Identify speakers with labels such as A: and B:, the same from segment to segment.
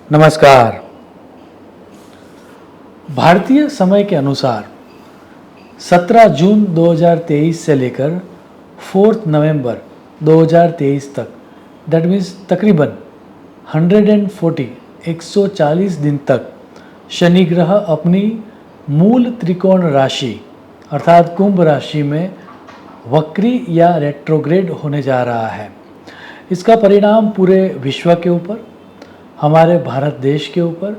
A: नमस्कार। भारतीय समय के अनुसार 17 जून 2023 से लेकर 4 नवंबर 2023 तक, दैट मीन्स तकरीबन 140 दिन तक शनि ग्रह अपनी मूल त्रिकोण राशि अर्थात कुंभ राशि में वक्री या रेट्रोग्रेड होने जा रहा है। इसका परिणाम पूरे विश्व के ऊपर, हमारे भारत देश के ऊपर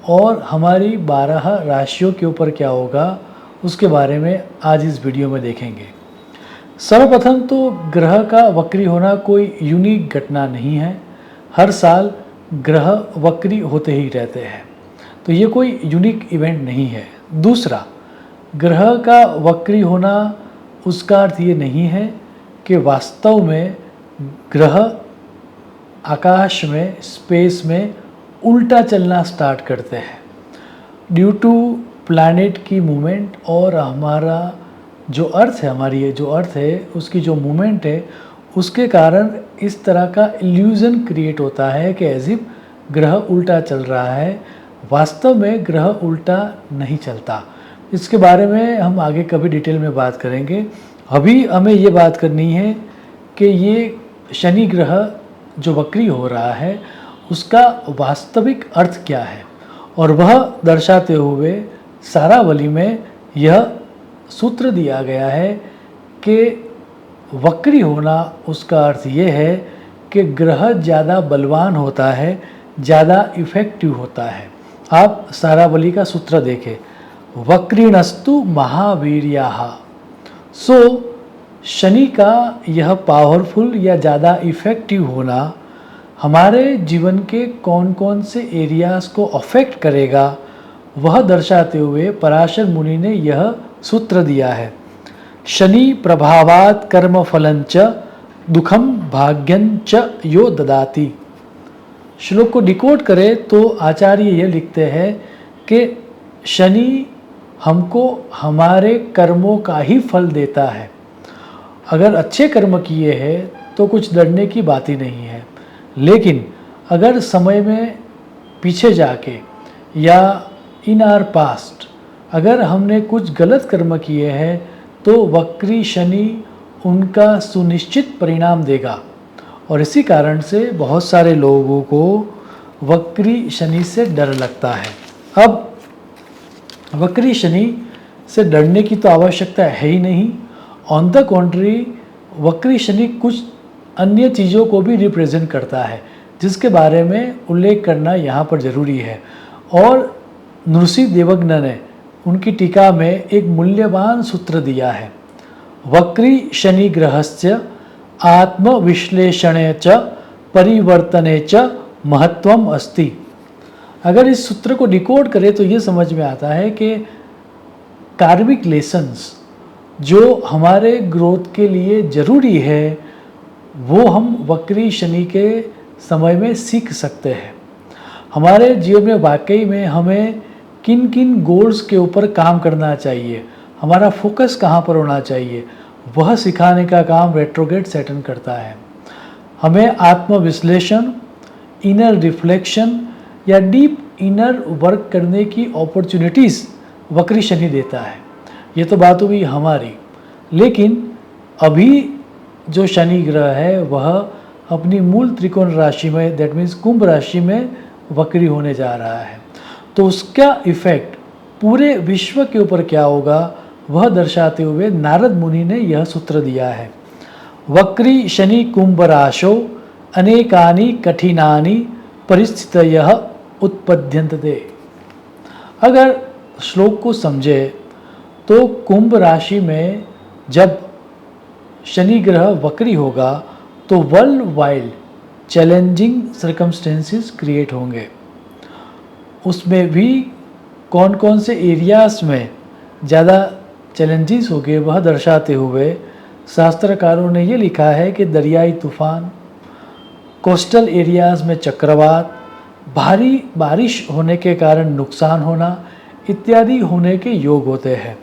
A: और हमारी 12 राशियों के ऊपर क्या होगा उसके बारे में आज इस वीडियो में देखेंगे। सर्वप्रथम तो ग्रह का वक्री होना कोई यूनिक घटना नहीं है। हर साल ग्रह वक्री होते ही रहते हैं, तो ये कोई यूनिक इवेंट नहीं है। दूसरा, ग्रह का वक्री होना उसका अर्थ ये नहीं है कि वास्तव में ग्रह आकाश में, स्पेस में उल्टा चलना स्टार्ट करते हैं। ड्यू टू प्लैनेट की मूवमेंट और हमारा जो अर्थ है, हमारी ये जो अर्थ है उसकी जो मूवमेंट है, उसके कारण इस तरह का इल्यूज़न क्रिएट होता है कि एज इफ ग्रह उल्टा चल रहा है। वास्तव में ग्रह उल्टा नहीं चलता। इसके बारे में हम आगे कभी डिटेल में बात करेंगे। अभी हमें ये बात करनी है कि ये शनि ग्रह जो वक्री हो रहा है उसका वास्तविक अर्थ क्या है, और वह दर्शाते हुए सारावली में यह सूत्र दिया गया है कि वक्री होना उसका अर्थ ये है कि ग्रह ज़्यादा बलवान होता है, ज़्यादा इफ़ेक्टिव होता है। आप सारावली का सूत्र देखें, वक्रीणस्तु महावीर्याः। सो शनि का यह पावरफुल या ज़्यादा इफ़ेक्टिव होना हमारे जीवन के कौन कौन से एरियाज़ को अफेक्ट करेगा वह दर्शाते हुए पराशर मुनि ने यह सूत्र दिया है। शनि प्रभावात् कर्म फलंच दुखम भाग्यंच यो ददाति। श्लोक को डिकोड करें तो आचार्य यह लिखते हैं कि शनि हमको हमारे कर्मों का ही फल देता है। अगर अच्छे कर्म किए हैं तो कुछ डरने की बात ही नहीं है, लेकिन अगर समय में पीछे जाके या इन आवर पास्ट अगर हमने कुछ गलत कर्म किए हैं तो वक्री शनि उनका सुनिश्चित परिणाम देगा। और इसी कारण से बहुत सारे लोगों को वक्री शनि से डर लगता है। अब वक्री शनि से डरने की तो आवश्यकता है ही नहीं। ऑन द कॉन्ट्री, वक्री शनि कुछ अन्य चीज़ों को भी रिप्रेजेंट करता है जिसके बारे में उल्लेख करना यहाँ पर ज़रूरी है। और नृसिंह देवज्ञ ने उनकी टीका में एक मूल्यवान सूत्र दिया है, वक्री शनि ग्रहस्य आत्मविश्लेषणे च परिवर्तने च महत्वम अस्ति। अगर इस सूत्र को डिकोड करें तो ये समझ में आता है कि कार्मिक लेसन्स जो हमारे ग्रोथ के लिए ज़रूरी है वो हम वक्री शनि के समय में सीख सकते हैं। हमारे जीवन में वाकई में हमें किन किन गोल्स के ऊपर काम करना चाहिए, हमारा फोकस कहाँ पर होना चाहिए, वह सिखाने का काम रेट्रोग्रेड सैटर्न करता है। हमें आत्मविश्लेषण, इनर रिफ्लेक्शन या डीप इनर वर्क करने की अपॉर्चुनिटीज़ वक्री शनि देता है। ये तो बात हुई हमारी, लेकिन अभी जो शनि ग्रह है वह अपनी मूल त्रिकोण राशि में, दैट मीन्स कुंभ राशि में वक्री होने जा रहा है। तो उसका इफ़ेक्ट पूरे विश्व के ऊपर क्या होगा वह दर्शाते हुए नारद मुनि ने यह सूत्र दिया है, वक्री शनि कुंभ राशौ अनेकानि कठिनानि परिस्थितयः उत्पद्यन्ते। अगर श्लोक को समझे तो कुंभ राशि में जब शनि ग्रह वक्री होगा तो world wide challenging circumstances create होंगे। उसमें भी कौन कौन से एरियाज़ में ज़्यादा चैलेंजेस होंगे वह दर्शाते हुए शास्त्रकारों ने ये लिखा है कि दरियाई तूफान, कोस्टल एरियाज़ में चक्रवात, भारी बारिश होने के कारण नुकसान होना इत्यादि होने के योग होते हैं।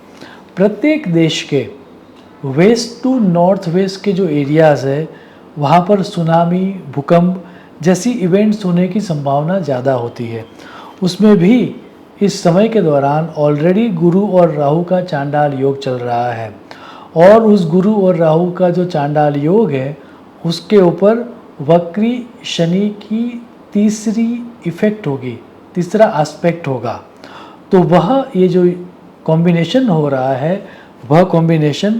A: प्रत्येक देश के वेस्ट टू नॉर्थ वेस्ट के जो एरियाज़ है वहाँ पर सुनामी, भूकंप जैसी इवेंट्स होने की संभावना ज़्यादा होती है। उसमें भी इस समय के दौरान ऑलरेडी गुरु और राहु का चांडाल योग चल रहा है और उस गुरु और राहु का जो चांडाल योग है उसके ऊपर वक्री शनि की तीसरी इफेक्ट होगी, तीसरा एस्पेक्ट होगा। तो वह ये जो कॉम्बिनेशन हो रहा है वह कॉम्बिनेशन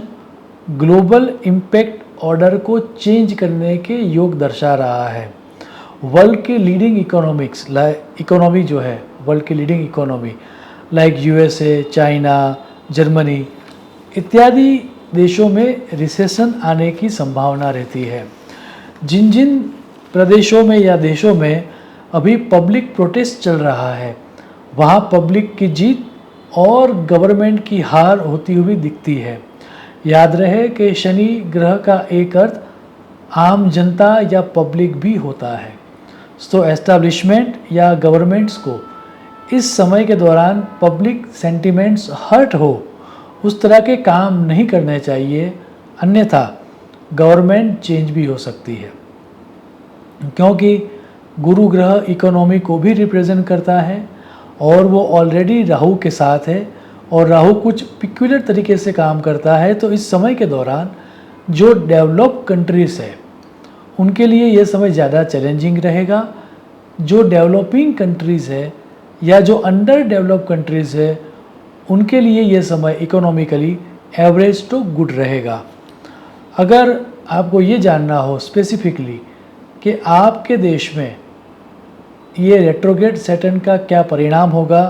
A: ग्लोबल इम्पैक्ट ऑर्डर को चेंज करने के योग दर्शा रहा है। वर्ल्ड के लीडिंग इकोनॉमी जो है, वर्ल्ड की leading economy like USA, China, Germany इत्यादि देशों में रिसेशन आने की संभावना रहती है। जिन जिन प्रदेशों में या देशों में अभी पब्लिक प्रोटेस्ट चल रहा है वहाँ पब्लिक की जीत और गवर्नमेंट की हार होती हुई दिखती है। याद रहे कि शनि ग्रह का एक अर्थ आम जनता या पब्लिक भी होता है। तो एस्टैब्लिशमेंट या गवर्नमेंट्स को इस समय के दौरान पब्लिक सेंटिमेंट्स हर्ट हो उस तरह के काम नहीं करने चाहिए, अन्यथा गवर्नमेंट चेंज भी हो सकती है। क्योंकि गुरु ग्रह इकोनॉमी को भी रिप्रेजेंट करता है और वो ऑलरेडी राहु के साथ है और राहु कुछ पिक्युलर तरीके से काम करता है। तो इस समय के दौरान जो डेवलप कंट्रीज़ है उनके लिए ये समय ज़्यादा चैलेंजिंग रहेगा। जो डेवलपिंग कंट्रीज़ है या जो अंडर डेवलप कंट्रीज़ है उनके लिए ये समय इकोनॉमिकली एवरेज टू गुड रहेगा। अगर आपको ये जानना हो स्पेसिफिकली कि आपके देश में ये रेट्रोग्रेड सैटर्न का क्या परिणाम होगा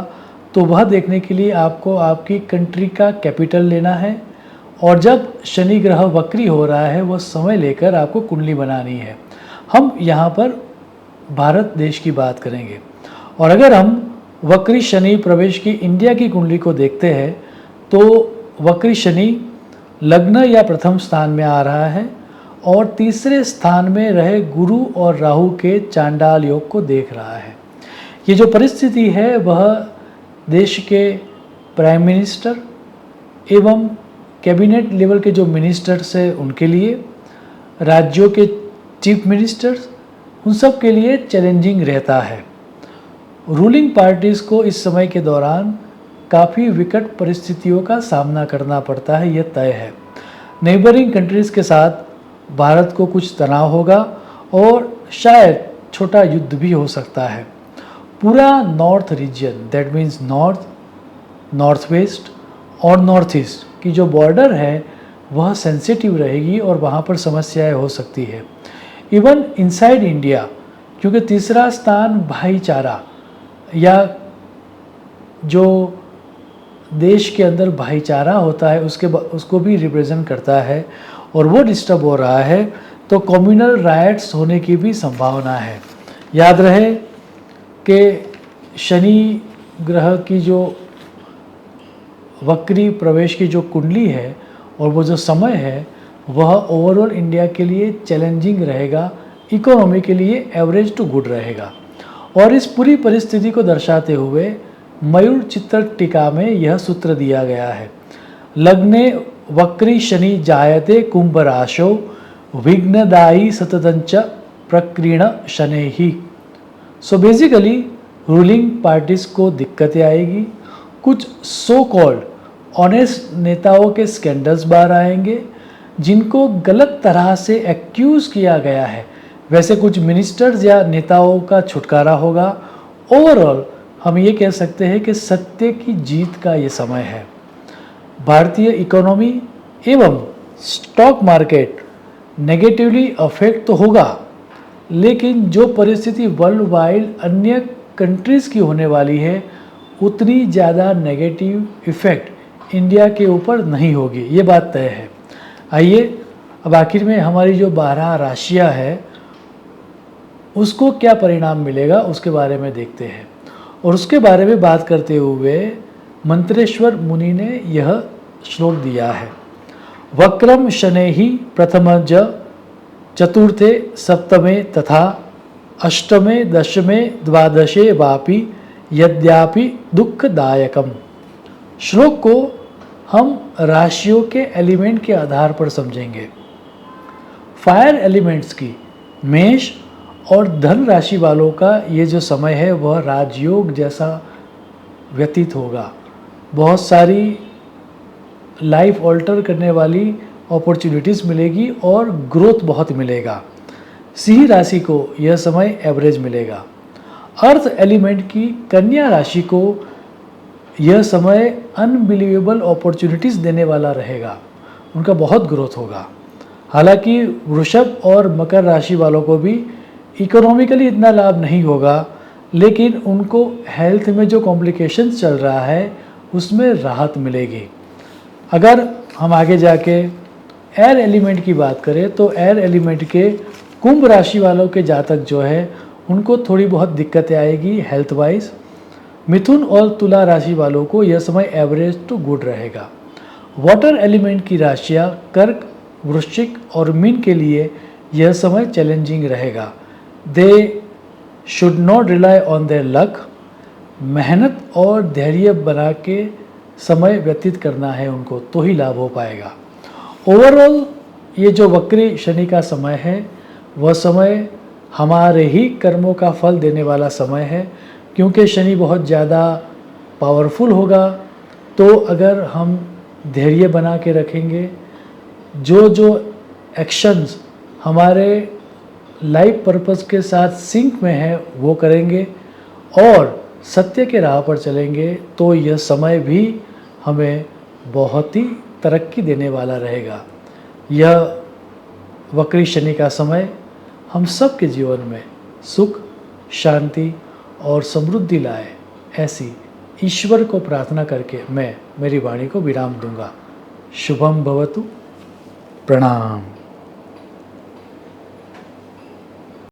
A: तो वह देखने के लिए आपको आपकी कंट्री का कैपिटल लेना है और जब शनि ग्रह वक्री हो रहा है वह समय लेकर आपको कुंडली बनानी है। हम यहाँ पर भारत देश की बात करेंगे और अगर हम वक्री शनि प्रवेश की इंडिया की कुंडली को देखते हैं तो वक्री शनि लग्न या प्रथम स्थान में आ रहा है और तीसरे स्थान में रहे गुरु और राहु के चांडाल योग को देख रहा है। ये जो परिस्थिति है वह देश के प्राइम मिनिस्टर एवं कैबिनेट लेवल के जो मिनिस्टर्स हैं उनके लिए, राज्यों के चीफ मिनिस्टर्स, उन सब के लिए चैलेंजिंग रहता है। रूलिंग पार्टीज़ को इस समय के दौरान काफ़ी विकट परिस्थितियों का सामना करना पड़ता है, यह तय है। नेबरिंग कंट्रीज़ के साथ भारत को कुछ तनाव होगा और शायद छोटा युद्ध भी हो सकता है। पूरा north region that means north, north west और नॉर्थ ईस्ट की जो बॉर्डर है वह सेंसिटिव रहेगी और वहाँ पर समस्याएं हो सकती है। इवन इनसाइड इंडिया, क्योंकि तीसरा स्थान भाईचारा या जो देश के अंदर भाईचारा होता है उसको भी रिप्रेजेंट करता है और वो डिस्टर्ब हो रहा है तो कम्युनल राइट्स होने की भी संभावना है। याद रहे कि शनि ग्रह की जो वक्री प्रवेश की जो कुंडली है और वो जो समय है वह ओवरऑल इंडिया के लिए चैलेंजिंग रहेगा, इकोनॉमी के लिए एवरेज टू गुड रहेगा। और इस पूरी परिस्थिति को दर्शाते हुए मयूर चित्र टीका में यह सूत्र दिया गया है, लग्ने वक्री शनि जायते कुंभ राशो विघ्नदायी सततंच प्रक्रीण शनि ही। सो बेसिकली रूलिंग पार्टीज को दिक्कतें आएगी, कुछ सो कॉल्ड ऑनेस्ट नेताओं के स्कैंडल्स बाहर आएंगे जिनको गलत तरह से एक्यूज़ किया गया है, वैसे कुछ मिनिस्टर्स या नेताओं का छुटकारा होगा। ओवरऑल हम ये कह सकते हैं कि सत्य की जीत का ये समय है। भारतीय इकोनॉमी एवं स्टॉक मार्केट नेगेटिवली अफेक्ट तो होगा, लेकिन जो परिस्थिति वर्ल्ड वाइड अन्य कंट्रीज़ की होने वाली है उतनी ज़्यादा नेगेटिव इफ़ेक्ट इंडिया के ऊपर नहीं होगी, ये बात तय है। आइए अब आखिर में हमारी जो 12 राशियाँ है उसको क्या परिणाम मिलेगा उसके बारे में देखते हैं। और उसके बारे में बात करते हुए मंत्रेश्वर मुनि ने यह श्लोक दिया है, वक्रम शनैहि प्रथमज चतुर्थे सप्तमे तथा अष्टमे दशमे द्वादशे वापि यद्यापि दुखदायकम। श्लोक को हम राशियों के एलिमेंट के आधार पर समझेंगे। फायर एलिमेंट्स की मेष और धन राशि वालों का ये जो समय है वह राजयोग जैसा व्यतीत होगा। बहुत सारी लाइफ ऑल्टर करने वाली अपॉर्चुनिटीज़ मिलेगी और ग्रोथ बहुत मिलेगा। सिंह राशि को यह समय एवरेज मिलेगा। अर्थ एलिमेंट की कन्या राशि को यह समय अनबिलीवेबल अपॉर्चुनिटीज़ देने वाला रहेगा, उनका बहुत ग्रोथ होगा। हालांकि वृषभ और मकर राशि वालों को भी इकोनॉमिकली इतना लाभ नहीं होगा, लेकिन उनको हेल्थ में जो कॉम्प्लिकेशंस चल रहा है उसमें राहत मिलेगी। अगर हम आगे जाके एयर एलिमेंट की बात करें तो एयर एलिमेंट के कुंभ राशि वालों के जातक जो है उनको थोड़ी बहुत दिक्कतें आएगी हेल्थ वाइज। मिथुन और तुला राशि वालों को यह समय एवरेज टू गुड रहेगा। वाटर एलिमेंट की राशियाँ कर्क, वृश्चिक और मीन के लिए यह समय चैलेंजिंग रहेगा। They should not rely on their luck. मेहनत और धैर्य बना के समय व्यतीत करना है उनको, तो ही लाभ हो पाएगा। ओवरऑल ये जो वक्री शनि का समय है वह समय हमारे ही कर्मों का फल देने वाला समय है, क्योंकि शनि बहुत ज़्यादा पावरफुल होगा। तो अगर हम धैर्य बना के रखेंगे, जो एक्शंस हमारे लाइफ पर्पस के साथ सिंक में है वो करेंगे और सत्य के राह पर चलेंगे, तो यह समय भी हमें बहुत ही तरक्की देने वाला रहेगा। यह वक्री शनि का समय हम सब के जीवन में सुख, शांति और समृद्धि लाए, ऐसी ईश्वर को प्रार्थना करके मैं मेरी वाणी को विराम दूंगा। शुभम भवतु। प्रणाम।